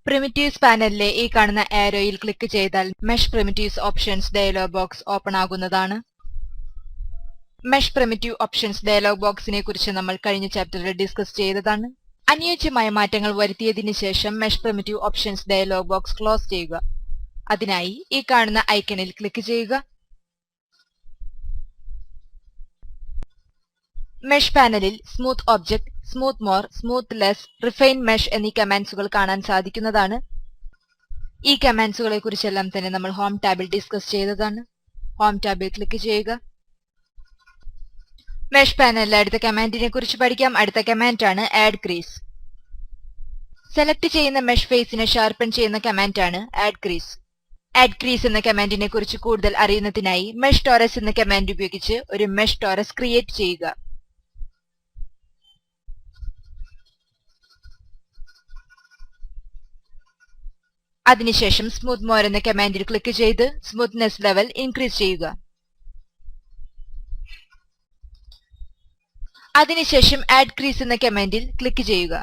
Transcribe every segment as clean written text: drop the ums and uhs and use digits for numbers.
Primitives പാനലിലെ ഈ കാണുന്ന ആരോയിൽ ക്ലിക്ക് ചെയ്താൽ mesh primitives options dialog box open ആകുന്നതാണ്. മെഷ് പ്രിമിറ്റീവ് ഓപ്ഷൻസ് ഡയലോഗ് ബോക്സിനെ കുറിച്ച് നമ്മൾ കഴിഞ്ഞ ചാപ്റ്ററിൽ ഡിസ്കസ് ചെയ്തതാണ്. അനുയോജ്യമായ മാറ്റങ്ങൾ വരുത്തിയതിനു ശേഷം mesh primitive options dialog box close ചെയ്യുക. അതിനായി ഈ കാണുന്ന ഐക്കണിൽ ക്ലിക്ക് ചെയ്യുക. മെഷ് പാനലിൽ smooth object, smooth more, smooth less, refine mesh എന്നീ കമാൻഡ്സുകൾ കാണാൻ സാധിക്കുന്നതാണ്. ഈ കമാൻഡ്സുകളെ കുറിച്ചെല്ലാം തന്നെ നമ്മൾ ഹോം ടാബിൽ ഡിസ്കസ് ചെയ്തതാണ്. ഹോം ടാബിൽ ക്ലിക്ക് ചെയ്യുക. മെഷ് പാനലിലെ അടുത്ത കമാൻഡിനെ കുറിച്ച് പഠിക്കാം. അടുത്ത കമാൻഡാണ് ആഡ് ക്രീസ്. സെലക്ട് ചെയ്യുന്ന മെഷ് ഫേസിനെ ഷാർപ്പൻ ചെയ്യുന്ന കമാൻഡാണ് ആഡ് ക്രീസ്. ആഡ് ക്രീസ് എന്ന കമാൻഡിനെ കുറിച്ച് കൂടുതൽ അറിയുന്നതിനായി മെഷ് ടോറസ് എന്ന കമാൻഡ് ഉപയോഗിച്ച് ഒരു മെഷ് ടോറസ് ക്രിയേറ്റ് ചെയ്യുക. അതിനുശേഷം സ്മൂത്ത് മോർ എന്ന കമാൻഡിൽ ക്ലിക്ക് ചെയ്ത് സ്മൂത്ത്നെസ് ലെവൽ ഇൻക്രീസ് ചെയ്യുക. അതിനുശേഷം ആഡ് ക്രീസ് എന്ന കമാൻഡിൽ ക്ലിക്ക് ചെയ്യുക.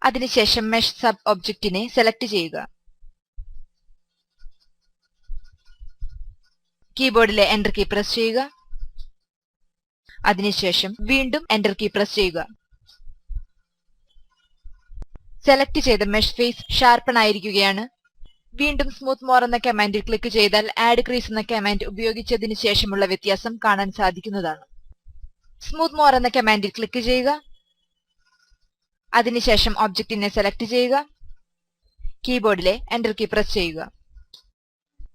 അതിനുശേഷം മെഷ് സബ് ഒബ്ജക്റ്റിനെ സെലക്ട് ചെയ്യുക. കീബോർഡിലെ എന്റർ കീ പ്രസ് ചെയ്യുക. അതിനുശേഷം വീണ്ടും എന്റർ കീ പ്രസ് ചെയ്യുക. സെലക്ട് ചെയ്ത മെഷ് ഫേസ് ഷാർപ്പൺ ആയിരിക്കുകയാണ്. വീണ്ടും സ്മൂത്ത് മോർ എന്ന കമാൻഡിൽ ക്ലിക്ക് ചെയ്താൽ ആഡ് ക്രീസ് എന്ന കമാൻഡ് ഉപയോഗിച്ചതിന് ശേഷമുള്ള വ്യത്യാസം കാണാൻ സാധിക്കുന്നതാണ്. സ്മൂത്ത് മോർ എന്ന കമാൻഡിൽ ക്ലിക്ക് ചെയ്യുക. അതിനുശേഷം ഒബ്ജക്റ്റിനെ സെലക്ട് ചെയ്യുക. കീബോർഡിലെ എന്റർ കീ പ്രസ് ചെയ്യുക.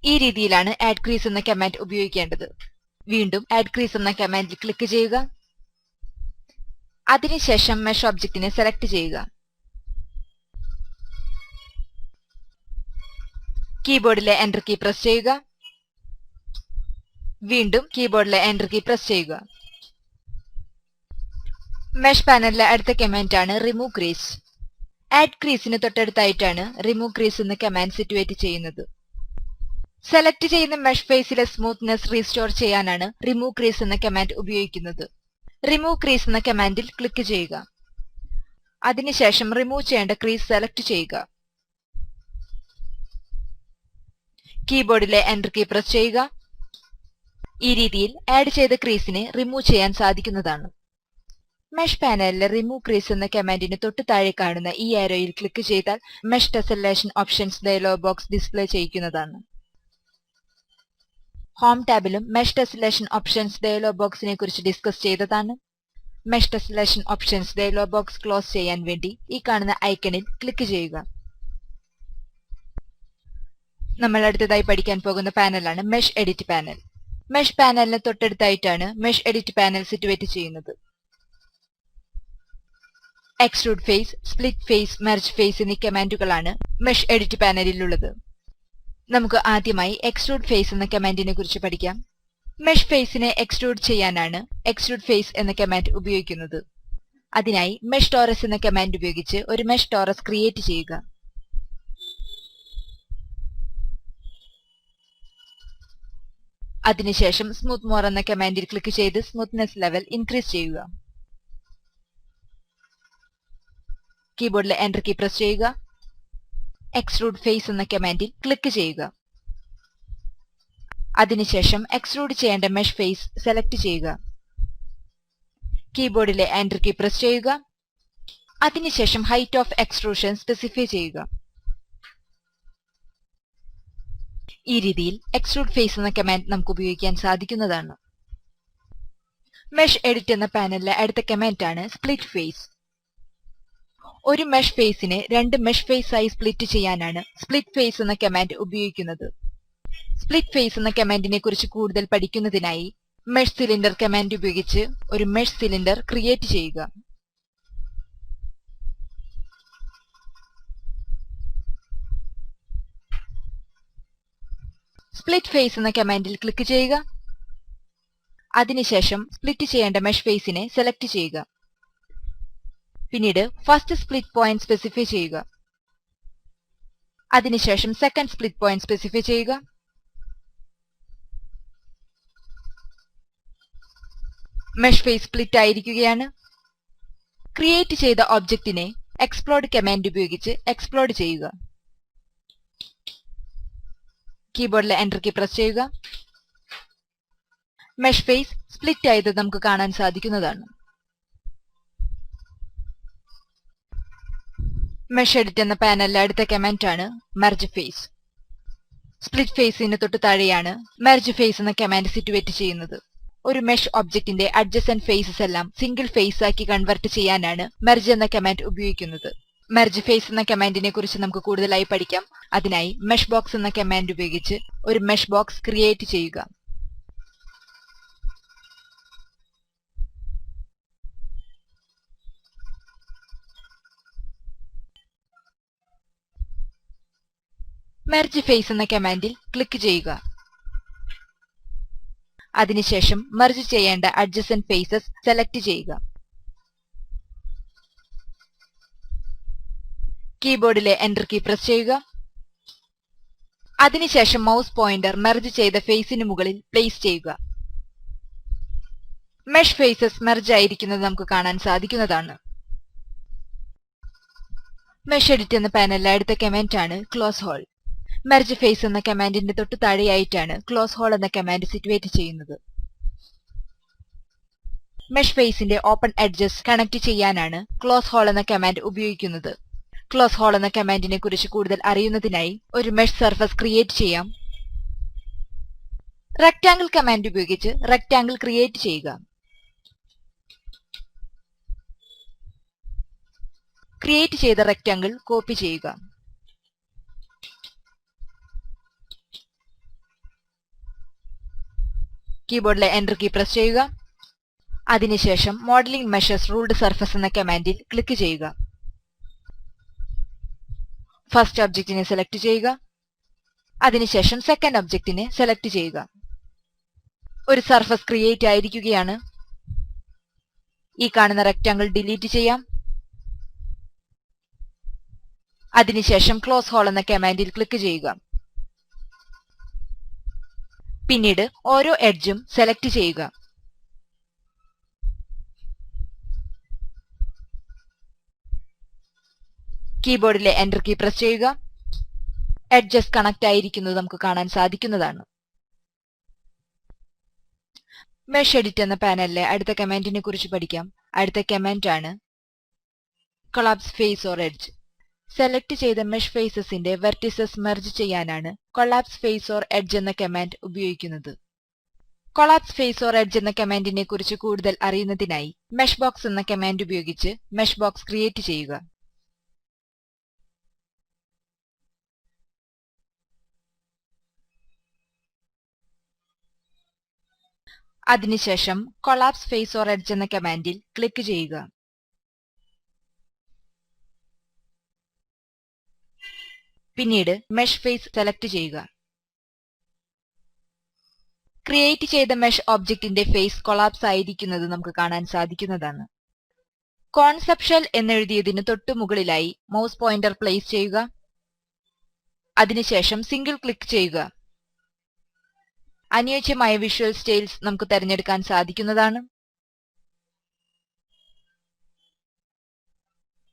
ഈ രീതിയിലാണ് ആഡ് ക്രീസ് എന്ന കമാൻഡ് ഉപയോഗിക്കേണ്ടത്. വീണ്ടും ആഡ് ക്രീസ് എന്ന കമാൻഡിൽ ക്ലിക്ക് ചെയ്യുക. അതിനുശേഷം മെഷ് ഒബ്ജക്റ്റിനെ സെലക്ട് ചെയ്യുക. കീബോർഡിലെ എന്റർ കീ പ്രസ് ചെയ്യുക. വീണ്ടും കീബോർഡിലെ എന്റർ കീ പ്രസ് ചെയ്യുക. മെഷ് പാനലിലെ അടുത്ത കമാൻഡാണ് റിമൂവ് ക്രീസ്. ആഡ് ക്രീസിന് തൊട്ടടുത്തായിട്ടാണ് റിമൂവ് ക്രീസ് എന്ന കമാൻഡ് സിറ്റുവേറ്റ് ചെയ്യുന്നത്. സെലക്ട് ചെയ്യുന്ന മെഷ് ഫേസിലെ സ്മൂത്ത്നെസ് റീസ്റ്റോർ ചെയ്യാനാണ് റിമൂവ് ക്രീസ് എന്ന കമാൻഡ് ഉപയോഗിക്കുന്നത്. റിമൂവ് ക്രീസ് എന്ന കമാൻഡിൽ ക്ലിക്ക് ചെയ്യുക. അതിനുശേഷം റിമൂവ് ചെയ്യേണ്ട ക്രീസ് സെലക്ട് ചെയ്യുക. കീബോർഡിലെ എന്റർ കീ പ്രസ് ചെയ്യുക. ഈ രീതിയിൽ ആഡ് ചെയ്ത ക്രീസിനെ റിമൂവ് ചെയ്യാൻ സാധിക്കുന്നതാണ്. മെഷ് പാനലിലെ റിമൂവ് ക്രീസ് എന്ന കമാൻഡിന് തൊട്ട് താഴെ കാണുന്ന ഈ ആരോയിൽ ക്ലിക്ക് ചെയ്താൽ mesh tessellation options dialog box display ചെയ്യിക്കുന്നതാണ്. ഹോം ടാബിലും മെഷ് ടെസലേഷൻ ഓപ്ഷൻസ് ഡയലോഗ് ബോക്സിനെ കുറിച്ച് ഡിസ്കസ് ചെയ്തതാണ്. Mesh tessellation options dialog box close ചെയ്യാൻ വേണ്ടി ഈ കാണുന്ന ഐക്കണിൽ ക്ലിക്ക് ചെയ്യുക. നമ്മൾ അടുത്തതായി പഠിക്കാൻ പോകുന്ന പാനലാണ് മെഷ് എഡിറ്റ് പാനൽ. മെഷ് പാനലിന് തൊട്ടടുത്തായിട്ടാണ് മെഷ് എഡിറ്റ് പാനൽ സിറ്റുവേറ്റ് ചെയ്യുന്നത്. Extrude face, split face, merge face എന്നീ കമാൻഡുകളാണ് മെഷ് എഡിറ്റ് പാനലിലുള്ളത്. നമുക്ക് ആദ്യമായി എക്സ്ട്രൂഡ് ഫേസ് എന്ന കമാൻഡിനെ കുറിച്ച് പഠിക്കാം. മെഷ് ഫേസിനെ എക്സ്ട്രൂഡ് ചെയ്യാനാണ് എക്സ്ട്രൂഡ് ഫേസ് എന്ന കമാൻഡ് ഉപയോഗിക്കുന്നത്. അതിനായി മെഷ് ടോറസ് എന്ന കമാൻഡ് ഉപയോഗിച്ച് ഒരു മെഷ് ടോറസ് ക്രിയേറ്റ് ചെയ്യുക. അതിനുശേഷം സ്മൂത്ത് മോർ എന്ന കമാൻഡിൽ ക്ലിക്ക് ചെയ്ത് സ്മൂത്ത്നെസ് ലെവൽ ഇൻക്രീസ് ചെയ്യുക. കീബോർഡിലെ എന്റർ കീ പ്രസ് ചെയ്യുക. എക്സ്ട്രൂഡ് ഫേസ് എന്ന കമാൻഡിൽ ക്ലിക്ക് ചെയ്യുക. അതിനുശേഷം എക്സ്ട്രൂഡ് ചെയ്യേണ്ട മെഷ് ഫേസ് സെലക്ട് ചെയ്യുക. കീബോർഡിലെ എന്റർ കീ പ്രസ് ചെയ്യുക. അതിനുശേഷം ഹൈറ്റ് ഓഫ് എക്സ്ട്രൂഷൻ സ്പെസിഫൈ ചെയ്യുക. ഈ രീതിയിൽ എക്സ്ട്രൂഡ് ഫേസ് എന്ന കമാൻഡ് നമുക്ക് ഉപയോഗിക്കാൻ സാധിക്കുന്നതാണ്. മെഷ് എഡിറ്റ് എന്ന പാനലിലെ അടുത്ത കമാൻഡാണ് സ്പ്ലിറ്റ് ഫേസ്. ഒരു മെഷ് ഫേസിനെ രണ്ട് മെഷ് ഫേസ് ആയി സ്പ്ലിറ്റ് ചെയ്യാനാണ് സ്പ്ലിറ്റ് ഫേസ് എന്ന കമാൻഡ് ഉപയോഗിക്കുന്നത്. സ്പ്ലിറ്റ് ഫേസ് എന്ന കമാൻഡിനെ കുറിച്ച് കൂടുതൽ പഠിക്കുന്നതിനായി മെഷ് സിലിണ്ടർ കമാൻഡ് ഉപയോഗിച്ച് ഒരു മെഷ് സിലിണ്ടർ ക്രിയേറ്റ് ചെയ്യുക. സ്പ്ലിറ്റ് ഫേസ് എന്ന കമാൻഡിൽ ക്ലിക്ക് ചെയ്യുക. അതിനുശേഷം സ്പ്ലിറ്റ് ചെയ്യേണ്ട മെഷ് ഫേസിനെ സെലക്ട് ചെയ്യുക. പിന്നീട് ഫസ്റ്റ് സ്പ്ലിറ്റ് പോയിന്റ് സ്പെസിഫൈ ചെയ്യുക. അതിനുശേഷം സെക്കൻഡ് സ്പ്ലിറ്റ് പോയിന്റ് സ്പെസിഫൈ ചെയ്യുക. മെഷ് ഫേസ് സ്പ്ലിറ്റ് ആയിരിക്കുകയാണ്. ക്രിയേറ്റ് ചെയ്ത ഒബ്ജക്റ്റിനെ എക്സ്പ്ലോഡ് കമാൻഡ് ഉപയോഗിച്ച് എക്സ്പ്ലോഡ് ചെയ്യുക. കീബോർഡിലെ എന്റർ കീ പ്രസ് ചെയ്യുക. മെഷ് ഫേസ് സ്പ്ലിറ്റ് ആയത് നമുക്ക് കാണാൻ സാധിക്കുന്നതാണ്. മെഷ് എഡിറ്റ് എന്ന പാനലിലെ അടുത്ത കമാൻഡാണ് മെർജ് ഫേസ്. സ്പ്ലിറ്റ് ഫേസിന് തൊട്ട് താഴെയാണ് മെർജ് ഫേസ് എന്ന കമാൻഡ് സിറ്റുവേറ്റ് ചെയ്യുന്നത്. ഒരു മെഷ് ഒബ്ജക്റ്റിന്റെ അഡ്ജസന്റ് ഫേസസ് എല്ലാം സിംഗിൾ ഫേസ് ആക്കി കൺവെർട്ട് ചെയ്യാനാണ് മെർജ് എന്ന കമാൻഡ് ഉപയോഗിക്കുന്നത്. മെർജ് ഫേസ് എന്ന കമാൻഡിനെ കുറിച്ച് നമുക്ക് കൂടുതലായി പഠിക്കാം. അതിനായി മെഷ് ബോക്സ് എന്ന കമാൻഡ് ഉപയോഗിച്ച് ഒരു മെഷ് ബോക്സ് ക്രിയേറ്റ് ചെയ്യുക. മെർജ് ഫേസ് എന്ന കമാൻഡിൽ ക്ലിക്ക് ചെയ്യുക. അതിനുശേഷം മെർജ് ചെയ്യേണ്ട അഡ്ജസന്റ് ഫേസസ് സെലക്ട് ചെയ്യുക. കീബോർഡിലെ എന്റർ കീ പ്രസ് ചെയ്യുക. അതിനുശേഷം മൗസ് പോയിന്റർ മെർജ് ചെയ്ത ഫേസിന് മുകളിൽ പ്ലേസ് ചെയ്യുക. മെഷ് ഫേസസ് മെർജ് ആയിരിക്കുന്നത് നമുക്ക് കാണാൻ സാധിക്കുന്നതാണ്. മെഷ് എഡിറ്റ് എന്ന പാനലിലെ അടുത്ത കമാൻഡാണ് ക്ലോസ് ഹോൾ. മെർജ് ഫേസ് എന്ന കമാൻഡിന്റെ തൊട്ട് താഴെയായിട്ടാണ് ക്ലോസ് ഹോൾ എന്ന കമാൻഡ് സിറ്റുവേറ്റ് ചെയ്യുന്നത്. മെഷ് ഫേസിന്റെ ഓപ്പൺ എഡ്ജസ് കണക്ട് ചെയ്യാനാണ് ക്ലോസ് ഹോൾ എന്ന കമാൻഡ് ഉപയോഗിക്കുന്നത്. ക്ലോസ് ഹോൾ എന്ന കമാൻഡിനെ കുറിച്ച് കൂടുതൽ അറിയുന്നതിനായി ഒരു മെഷ് സർഫസ് ക്രിയേറ്റ് ചെയ്യാം. റെക്ടാംഗിൾ കമാൻഡ് ഉപയോഗിച്ച് റെക്ടാംഗിൾ ക്രിയേറ്റ് ചെയ്യുക. ക്രിയേറ്റ് ചെയ്ത റെക്ടാംഗിൾ കോപ്പി ചെയ്യുക. കീബോർഡിലെ എന്റർ കീ പ്രസ് ചെയ്യുക. അതിനുശേഷം മോഡലിംഗ് മെഷസ് റൂൾഡ് സർഫസ് എന്ന കമാൻഡിൽ ക്ലിക്ക് ചെയ്യുക. ഫസ്റ്റ് ഒബ്ജക്റ്റിനെ സെലക്ട് ചെയ്യുക. അതിനുശേഷം സെക്കൻഡ് ഒബ്ജക്റ്റിനെ സെലക്ട് ചെയ്യുക. ഒരു സർഫസ് ക്രിയേറ്റ് ആയിരിക്കുകയാണ്. ഈ കാണുന്ന റെക്ടാംഗിൾ ഡിലീറ്റ് ചെയ്യാം. അതിനുശേഷം ക്ലോസ് ഹോൾ എന്ന കമാൻഡിൽ ക്ലിക്ക് ചെയ്യുക. പിന്നീട് ഓരോ എഡ്ജും സെലക്ട് ചെയ്യുക. കീബോർഡിലെ എന്റർ കീ പ്രസ് ചെയ്യുക. എഡ്ജസ് കണക്ട് ആയിരിക്കുന്നത് നമുക്ക് കാണാൻ സാധിക്കുന്നതാണ്. മെഷ് എഡിറ്റ് എന്ന പാനലിലെ അടുത്ത കമാൻഡിനെ കുറിച്ച് പഠിക്കാം. അടുത്ത കമാൻഡാണ് collapse face or edge. Select ചെയ്ത മെഷ് ഫേസസിന്റെ വെർട്ടിസസ് മെർജ് ചെയ്യാനാണ് കൊളാപ്സ് ഫേസ് ഓർ എഡ്ജ് എന്ന കമാൻഡ് ഉപയോഗിക്കുന്നത്. കൊളാപ്സ് ഫേസ് ഓർ എഡ്ജ് എന്ന കമാൻഡിനെ കുറിച്ച് കൂടുതൽ അറിയുന്നതിനായി മെഷ് ബോക്സ് എന്ന കമാൻഡ് ഉപയോഗിച്ച് മെഷ് ബോക്സ് ക്രിയേറ്റ് ചെയ്യുക. അതിനുശേഷം കൊളാപ്സ് ഫേസ് ഓർ എഡ്ജ് എന്ന കമാൻഡിൽ ക്ലിക്ക് ചെയ്യുക. പിന്നീട് മെഷ് ഫേസ് സെലക്ട് ചെയ്യുക. ക്രിയേറ്റ് ചെയ്ത മെഷ് ഒബ്ജക്റ്റിന്റെ ഫേസ് കൊളാപ്സ് ആയിരിക്കുന്നത് നമുക്ക് കാണാൻ സാധിക്കുന്നതാണ്. കോൺസെപ്ച്വൽ എന്നെഴുതിയതിന് തൊട്ടു മുകളിലായി മൗസ് പോയിന്റർ പ്ലേസ് ചെയ്യുക. അതിനുശേഷം സിംഗിൾ ക്ലിക്ക് ചെയ്യുക. അനുയോജ്യമായ വിഷ്വൽ സ്റ്റൈൽസ് നമുക്ക് തിരഞ്ഞെടുക്കാൻ സാധിക്കുന്നതാണ്.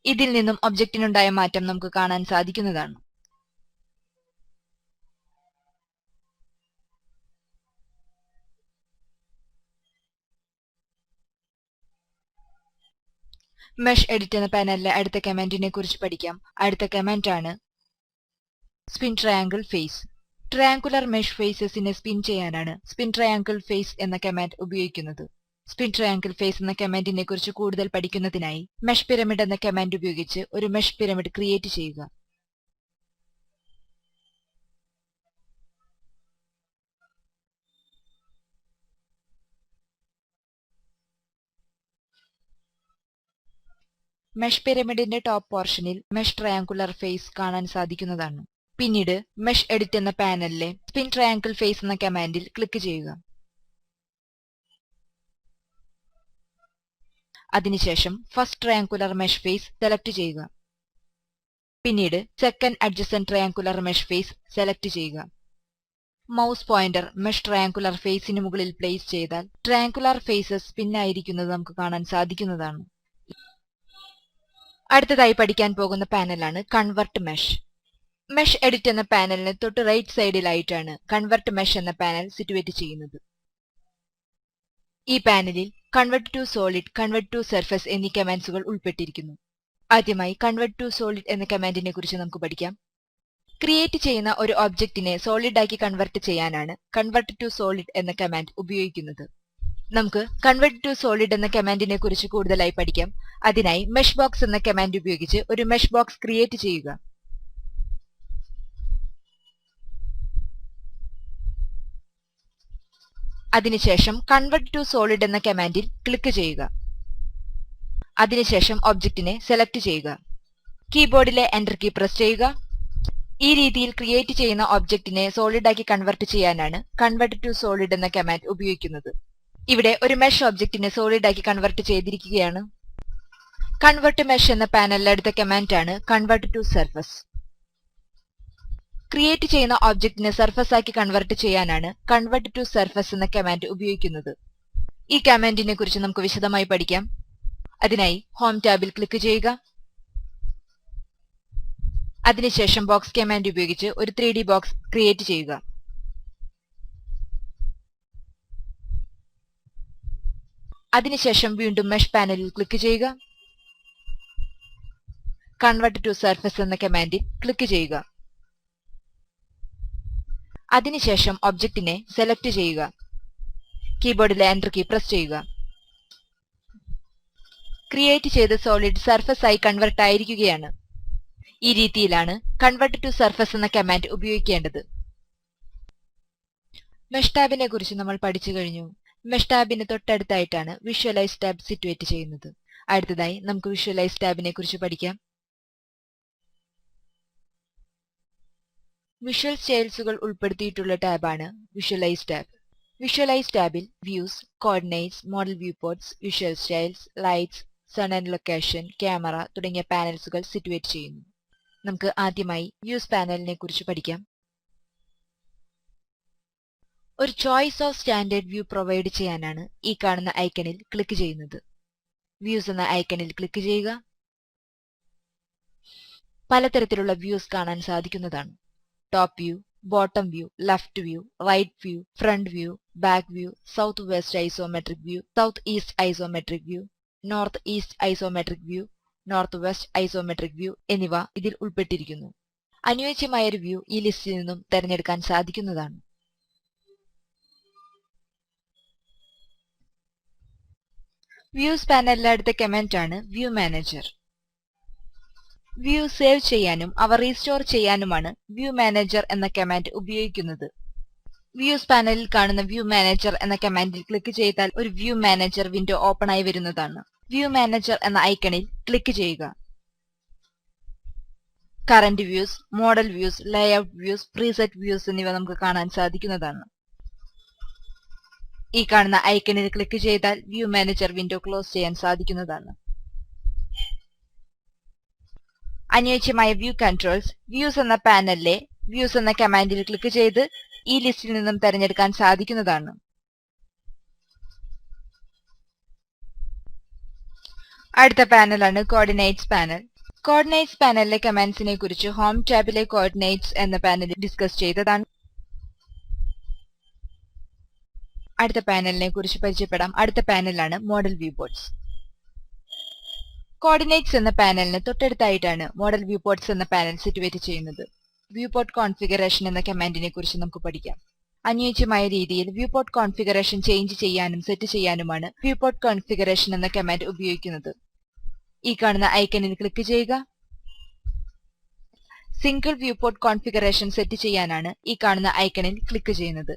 ഇതിൽ നിന്നും ഒബ്ജക്റ്റിനുണ്ടായ മാറ്റം നമുക്ക് കാണാൻ സാധിക്കുന്നതാണ്. മെഷ് എഡിറ്റ് എന്ന പാനലിലെ അടുത്ത കമാൻഡിനെ കുറിച്ച് പഠിക്കാം. അടുത്ത കമാൻഡാണ് spin triangle face. Triangular mesh ഫേസസിനെ സ്പിൻ ചെയ്യാനാണ് സ്പിൻ ട്രയാങ്കിൾ ഫേസ് എന്ന കമാൻഡ് ഉപയോഗിക്കുന്നത്. സ്പിൻ ട്രയാങ്കിൾ ഫേസ് എന്ന കമാൻഡിനെ കുറിച്ച് കൂടുതൽ പഠിക്കുന്നതിനായി മെഷ് പിരമിഡ് എന്ന കമാൻഡ് ഉപയോഗിച്ച് ഒരു മെഷ് പിരമിഡ് ക്രിയേറ്റ് ചെയ്യുക. മെഷ് പിരമിഡിന്റെ ടോപ്പ് പോർഷനിൽ മെഷ് ട്രയാങ്കുലർ ഫേസ് കാണാൻ സാധിക്കുന്നതാണ്. പിന്നീട് മെഷ് എഡിറ്റ് എന്ന പാനലിലെ സ്പിൻ ട്രയാങ്കിൾ ഫേസ് എന്ന കമാൻഡിൽ ക്ലിക്ക് ചെയ്യുക. അതിനുശേഷം first triangular mesh face select ചെയ്യുക. പിന്നീട് second adjacent triangular mesh face select ചെയ്യുക. മൗസ് പോയിന്റർ മെഷ് ട്രയാങ്കുലർ ഫേസിന് മുകളിൽ പ്ലേസ് ചെയ്താൽ ട്രയാങ്കുലർ ഫേസസ് സ്പിൻ ആയിരിക്കുന്നത് നമുക്ക് കാണാൻ സാധിക്കുന്നതാണ്. അടുത്തതായി പഠിക്കാൻ പോകുന്ന പാനലാണ് കൺവെർട്ട് മെഷ്. മെഷ് എഡിറ്റ് എന്ന പാനലിന് തൊട്ട് റൈറ്റ് സൈഡിലായിട്ടാണ് കൺവെർട്ട് മെഷ് എന്ന പാനൽ സിറ്റുവേറ്റ് ചെയ്യുന്നത്. ഈ പാനലിൽ convert to solid, convert to surface എന്നീ കമാൻഡ്സുകൾ ഉൾപ്പെട്ടിരിക്കുന്നു. ആദ്യമായി കൺവെർട്ട് ടു സോളിഡ് എന്ന കമാൻഡിനെ കുറിച്ച് നമുക്ക് പഠിക്കാം. ക്രിയേറ്റ് ചെയ്യുന്ന ഒരു ഒബ്ജക്റ്റിനെ സോളിഡ് ആക്കി കൺവെർട്ട് ചെയ്യാനാണ് കൺവെർട്ട് ടു സോളിഡ് എന്ന കമാൻഡ് ഉപയോഗിക്കുന്നത്. നമുക്ക് കൺവെർട്ട് ടു സോളിഡ് എന്ന കമാൻഡിനെ കുറിച്ച് കൂടുതലായി പഠിക്കാം. അതിനായി മെഷ് ബോക്സ് എന്ന കമാൻഡ് ഉപയോഗിച്ച് ഒരു മെഷ് ബോക്സ് ക്രിയേറ്റ് ചെയ്യുക. അതിനുശേഷം കൺവെർട്ട് ടു സോളിഡ് എന്ന കമാൻഡിൽ ക്ലിക്ക് ചെയ്യുക. അതിനുശേഷം ഒബ്ജക്റ്റിനെ സെലക്ട് ചെയ്യുക. കീബോർഡിലെ എന്റർ കീ പ്രസ് ചെയ്യുക. ഈ രീതിയിൽ ക്രിയേറ്റ് ചെയ്യുന്ന ഒബ്ജക്റ്റിനെ സോളിഡ് ആക്കി കൺവെർട്ട് ചെയ്യാനാണ് കൺവെർട്ട് ടു സോളിഡ് എന്ന കമാൻഡ് ഉപയോഗിക്കുന്നത്. ഇവിടെ ഒരു മെഷ് ഒബ്ജക്റ്റിനെ സോളിഡ് ആക്കി കൺവെർട്ട് ചെയ്തിരിക്കുകയാണ്. കൺവെർട്ട് മെഷ് എന്ന പാനലിൽ അടുത്ത കമാൻഡാണ് കൺവെർട്ട് ടു സർഫസ്. ക്രിയേറ്റ് ചെയ്യുന്ന ഒബ്ജക്റ്റിനെ സർഫസ് ആക്കി കൺവെർട്ട് ചെയ്യാനാണ് കൺവെർട്ട് ടു സർഫസ് എന്ന കമാൻഡ് ഉപയോഗിക്കുന്നത്. ഈ കമാൻഡിനെ കുറിച്ച് നമുക്ക് വിശദമായി പഠിക്കാം. അതിനായി ഹോം ടാബിൽ ക്ലിക്ക് ചെയ്യുക. അതിനുശേഷം ബോക്സ് കമാൻഡ് ഉപയോഗിച്ച് ഒരു 3D ബോക്സ് ക്രിയേറ്റ് ചെയ്യുക. അതിനുശേഷം വീണ്ടും മെഷ് പാനലിൽ ക്ലിക്ക് ചെയ്യുക. കൺവെർട്ട് ടു സർഫസ് എന്ന കമാൻഡിൽ ക്ലിക്ക് ചെയ്യുക. അതിനുശേഷം ഒബ്ജക്റ്റിനെ സെലക്ട് ചെയ്യുക. കീബോർഡിലെ എന്റർ കീ പ്രസ് ചെയ്യുക. ക്രിയേറ്റ് ചെയ്ത സോളിഡ് സർഫസ് ആയി കൺവെർട്ട് ആയിരിക്കുകയാണ്. ഈ രീതിയിലാണ് കൺവെർട്ട് ടു സർഫസ് എന്ന കമാൻഡ് ഉപയോഗിക്കേണ്ടത്. മെഷ് ടാബിനെ കുറിച്ച് നമ്മൾ പഠിച്ചു കഴിഞ്ഞു. മെഷ് ടാബിന് തൊട്ടടുത്തായിട്ടാണ് വിഷ്വലൈസ് ടാബ് സിറ്റുവേറ്റ് ചെയ്യുന്നത്. അടുത്തതായി നമുക്ക് വിഷ്വലൈസ് ടാബിനെ കുറിച്ച് പഠിക്കാം. വിഷ്വൽ സ്റ്റൈൽസുകൾ ഉൾപ്പെടുത്തിയിട്ടുള്ള ടാബാണ് വിഷ്വലൈസ് ടാബ്. വിഷ്വലൈസ് ടാബിൽ views, coordinates, model view ports, visual styles, lights, sun and location, camera തുടങ്ങിയ പാനൽസുകൾ സിറ്റുവേറ്റ് ചെയ്യുന്നു. നമുക്ക് ആദ്യമായി വ്യൂസ് പാനലിനെ കുറിച്ച് പഠിക്കാം. ഒരു choice of standard view provide ചെയ്യാനാണ് ഈ കാണുന്ന ഐക്കണിൽ ക്ലിക്ക് ചെയ്യുന്നത്. വ്യൂസ് എന്ന ഐക്കണിൽ ക്ലിക്ക് ചെയ്യുക. പലതരത്തിലുള്ള വ്യൂസ് കാണാൻ സാധിക്കുന്നതാണ്. Top view, bottom view, left view, right view, front view, back view, south west isometric view, south east isometric view, north east isometric view, north west isometric view എന്നിവ ഇതിൽ ഉൾപ്പെട്ടിരിക്കുന്നു. അനുയോജ്യമായ ഒരു വ്യൂ ഈ ലിസ്റ്റിൽ നിന്നും തിരഞ്ഞെടുക്കാൻ സാധിക്കുന്നതാണ്. വ്യൂസ് പാനലിലെ അടുത്ത കമാൻഡ് ആണ് വ്യൂ മാനേജർ. വ്യൂ സേവ് ചെയ്യാനും അവ റീസ്റ്റോർ ചെയ്യാനുമാണ് വ്യൂ മാനേജർ എന്ന കമാൻഡ് ഉപയോഗിക്കുന്നത്. വ്യൂസ് പാനലിൽ കാണുന്ന വ്യൂ മാനേജർ എന്ന കമാൻഡിൽ ക്ലിക്ക് ചെയ്താൽ ഒരു വ്യൂ മാനേജർ വിൻഡോ ഓപ്പൺ ആയി വരുന്നതാണ്. വ്യൂ മാനേജർ എന്ന ഐക്കണിൽ ക്ലിക്ക് ചെയ്യുക. Current views, model views, layout views, preset views എന്നിവ നമുക്ക് കാണാൻ സാധിക്കുന്നതാണ്. ഈ കാണുന്ന ഐക്കണിൽ ക്ലിക്ക് ചെയ്താൽ വ്യൂ മാനേജർ വിൻഡോ ക്ലോസ് ചെയ്യാൻ സാധിക്കുന്നതാണ്. അനുയോജ്യമായ വ്യൂ കൺട്രോൾസ് വ്യൂസ് എന്ന പാനലിലെ വ്യൂസ് എന്ന കമാൻഡിൽ ക്ലിക്ക് ചെയ്ത് ഈ ലിസ്റ്റിൽ നിന്നും തിരഞ്ഞെടുക്കാൻ സാധിക്കുന്നതാണ്. അടുത്ത പാനലാണ് കോർഡിനേറ്റ്സ് പാനൽ. കോർഡിനേറ്റ്സ് പാനലിലെ കമാൻഡ്സിനെ കുറിച്ച് ഹോം ടാബിലെ കോർഡിനേറ്റ്സ് എന്ന പാനലിൽ ഡിസ്കസ് ചെയ്തതാണ്. അടുത്ത പാനലിനെ കുറിച്ച് പരിചയപ്പെടാം. അടുത്ത പാനലാണ് മോഡൽ വ്യൂ പോർട്ട്സ്. കോർഡിനേറ്റ്സ് എന്ന പാനലിന് തൊട്ടടുത്തായിട്ടാണ് മോഡൽ വ്യൂ പോർട്ട്സ് എന്ന പാനൽ സിറ്റുവേറ്റ് ചെയ്യുന്നത്. വ്യൂ പോർട്ട് കോൺഫിഗറേഷൻ എന്ന കമാൻഡിനെ കുറിച്ച് നമുക്ക് പഠിക്കാം. അനുയോജ്യമായ രീതിയിൽ വ്യൂ പോർട്ട് കോൺഫിഗറേഷൻ ചേഞ്ച് ചെയ്യാനും സെറ്റ് ചെയ്യാനുമാണ് വ്യൂ പോർട്ട് കോൺഫിഗറേഷൻ എന്ന കമാൻഡ് ഉപയോഗിക്കുന്നത്. ഈ കാണുന്ന ഐക്കണിൽ ക്ലിക്ക് ചെയ്യുക. Single view port configuration set ചെയ്യാനാണ് ഈ കാണുന്ന ഐക്കണിൽ ക്ലിക്ക് ചെയ്യുന്നത്.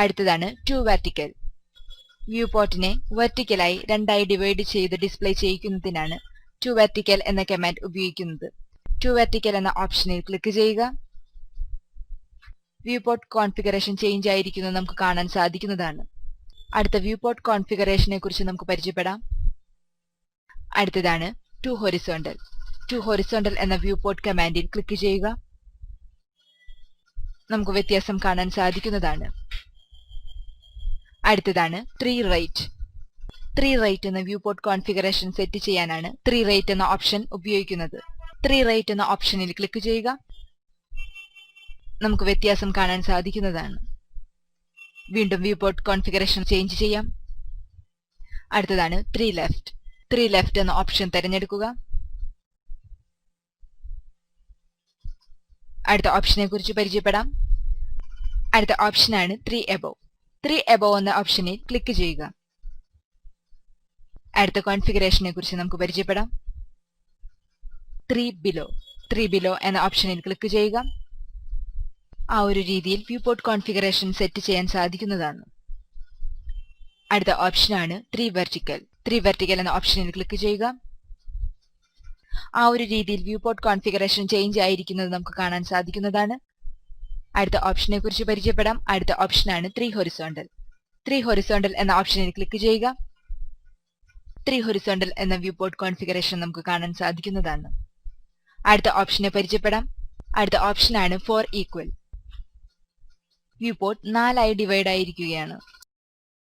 അടുത്തതാണ് ടു വെർട്ടിക്കൽ. വ്യൂ പോർട്ടിനെ വെർട്ടിക്കലായി രണ്ടായി ഡിവൈഡ് ചെയ്ത് ഡിസ്പ്ലേ ചെയ്യിക്കുന്നതിനാണ് ടു വെർട്ടിക്കൽ എന്ന കമാൻഡ് ഉപയോഗിക്കുന്നത്. ടു വെർട്ടിക്കൽ എന്ന ഓപ്ഷനിൽ ക്ലിക്ക് ചെയ്യുക. വ്യൂ പോർട്ട് കോൺഫിഗറേഷൻ ചേഞ്ച് ആയിരിക്കുന്നത് നമുക്ക് കാണാൻ സാധിക്കുന്നതാണ്. അടുത്ത വ്യൂ പോർട്ട് കോൺഫിഗറേഷനെ കുറിച്ച് നമുക്ക് പരിചയപ്പെടാം. അടുത്തതാണ് ടു ഹൊറിസോണ്ടൽ. ടു ഹൊറിസോണ്ടൽ എന്ന വ്യൂ പോർട്ട് കമാൻഡിൽ ക്ലിക്ക് ചെയ്യുക. നമുക്ക് വ്യത്യാസം കാണാൻ സാധിക്കുന്നതാണ്. അടുത്തതാണ് 3 റൈറ്റ്. 3 റൈറ്റ് എന്ന വ്യൂ പോർട്ട് കോൺഫിഗറേഷൻ സെറ്റ് ചെയ്യാനാണ് 3 റൈറ്റ് എന്ന ഓപ്ഷൻ ഉപയോഗിക്കുന്നത്. 3 റൈറ്റ് എന്ന ഓപ്ഷനിൽ ക്ലിക്ക് ചെയ്യുക. നമുക്ക് വ്യത്യാസം കാണാൻ സാധിക്കുന്നതാണ്. വീണ്ടും വ്യൂ പോർട്ട് കോൺഫിഗറേഷൻ ചേഞ്ച് ചെയ്യാം. അടുത്തതാണ് 3 ലെഫ്റ്റ്. 3 ലെഫ്റ്റ് എന്ന ഓപ്ഷൻ തിരഞ്ഞെടുക്കുക. അടുത്ത ഓപ്ഷനെ കുറിച്ച് പരിചയപ്പെടാം. അടുത്ത ഓപ്ഷനാണ് 3 എബോവ്. 3 എബോവ് എന്ന ഓപ്ഷനിൽ ക്ലിക്ക് ചെയ്യുക. അടുത്ത കോൺഫിഗറേഷനെ കുറിച്ച് നമുക്ക് പരിചയപ്പെടാം. 3 ബിലോ. 3 ബിലോ എന്ന ഓപ്ഷനിൽ ക്ലിക്ക് ചെയ്യുക. ആ ഒരു രീതിയിൽ വ്യൂ പോർട്ട് കോൺഫിഗറേഷൻ സെറ്റ് ചെയ്യാൻ സാധിക്കുന്നതാണ്. അടുത്ത ഓപ്ഷനാണ് 3 വെർട്ടിക്കൽ. 3 വെർട്ടിക്കൽ എന്ന ഓപ്ഷനിൽ ക്ലിക്ക് ചെയ്യുക. ആ ഒരു രീതിയിൽ വ്യൂ പോർട്ട് കോൺഫിഗറേഷൻ ചേഞ്ച് ആയിരിക്കുന്നത് നമുക്ക് കാണാൻ സാധിക്കുന്നതാണ്. അടുത്ത ഓപ്ഷനെ കുറിച്ച് പരിചയപ്പെടാം. അടുത്ത ഓപ്ഷനാണ് 3 ഹൊറിസോണ്ടൽ. 3 ഹൊറിസോണ്ടൽ എന്ന ഓപ്ഷനിൽ ക്ലിക്ക് ചെയ്യുക. 3 ഹൊറിസോണ്ടൽ എന്ന വ്യൂ പോർട്ട് കോൺഫിഗറേഷൻ നമുക്ക് കാണാൻ സാധിക്കുന്നതാണ്. അടുത്ത ഓപ്ഷനെ പരിചയപ്പെടാം. അടുത്ത ഓപ്ഷനാണ് 4 ഈക്വൽ. വ്യൂ പോർട്ട് 4 ആയി ഡിവൈഡ് ആയിരിക്കുകയാണ്.